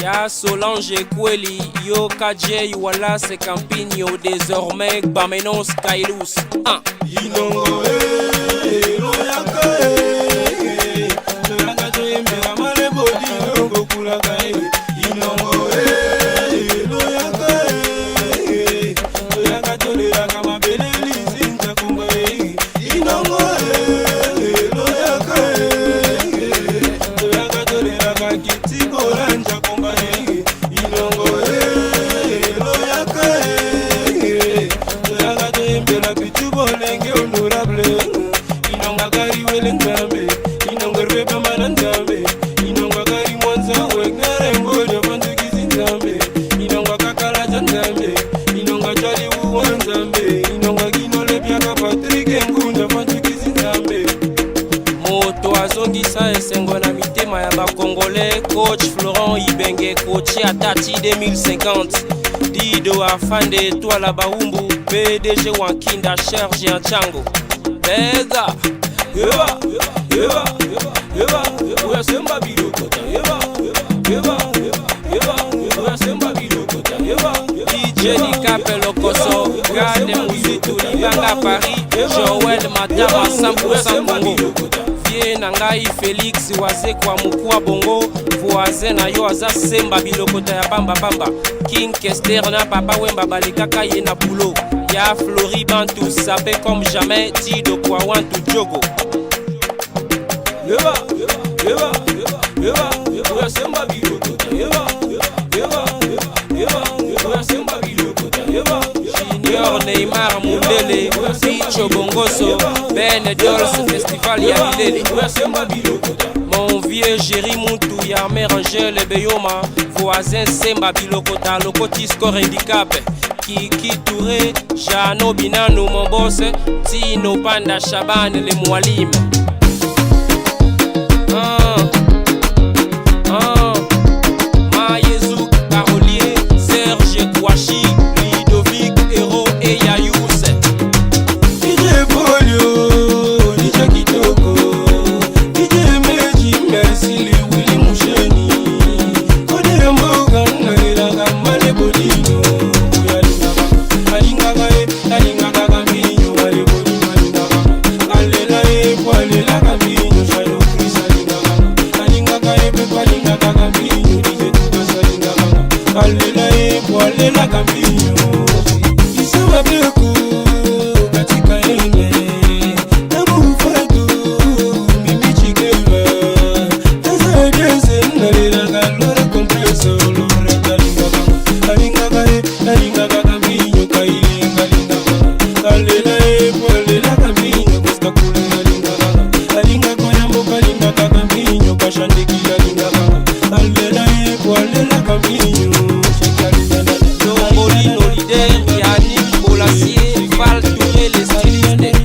Ya Solange Kweli, yo KJ Wallace Campigno, désormais Bamenos Kailus. Inongo moto azongisa esengo na mitema ya bakongolais. Coach Florent Ibenge, coach Atati 2050. Dido Afande Etwala Baumbu, PDG Wankinda Serge Anchango. Ega Eva Eva Eva Eva Semba Bilokota Eva Eva Eva Eva Semba Bilokota Eva DJ Nikape Lokoso Gade Muzitu Libanga Paris Joël Matama 100% Congo. Vie Nangai Félix Wazekwa Mukwa Bongo voisin na yo aza Semba Bilokota ya Bamba Bamba. King Kester na Papa Wemba Balikaka ye na boulot. Ya Flori Bantou sapé comme jamais. Tido kwa Wantu Jogo. Eva Eva Eva Eva Semba Bilokota Eva Eva Eva Eva Semba Bilokota Eva Junior Neymar Mundele Picho Bongoso Ben Dols Festival ya Bilele. Mon vieux Jerry Moutou ya Mère Angèle Beyoma voisin Semba Bilokota Lokoti Score Handicap. Kiki Touré Jano Binano mon boss Tino Panda Shaban le Mwalim. Mayezouk Parolier Serge Kouachi Ludovic Hero et Yayous. DJ Polio, DJ Kitoko, DJ Meji, merci les Willy Moucheni. Kode Mboga Nalila Male Bodino. Alinga Campigno, Male Bodino, Alela e Poalela Campigno, Shalo Chris Alinga Campigno, DJ Tudo Salinga, Alela e Poalela Campigno. Isama Beku, Katika Ene, Namu Fadu, Mimi Chigeva, Tasa Jese, Nalila Galore Compresso, Lore Kalinga, Alinga Campigno, Kaili Kalinga, Alela e Poalela Campigno, Costa Kule Alinga Koyambo Kalinga Campigno, Kashandiki Alinga, Alela e Poalela Campigno. Lombolino leader Yannick Bolassier Val Touré les stylistes.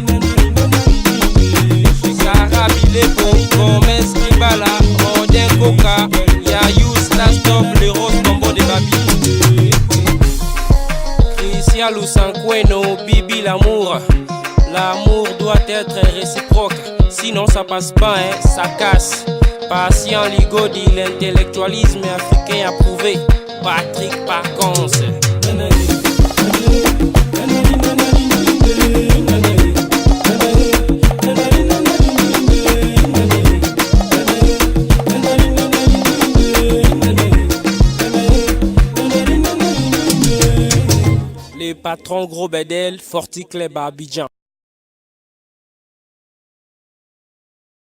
Sarah Bilepo Gomez Kibala Rodin Koka Yayous Lastov le Rose Combo de Babi. Christian Lusanqueno Bibi l'amour. L'amour doit être réciproque, sinon ça passe pas, hein, ça casse. Patient Ligodi, l'intellectualisme africain approuvé. Patrick Parcons. Les patrons Gros Bedel, Forti Club à Abidjan.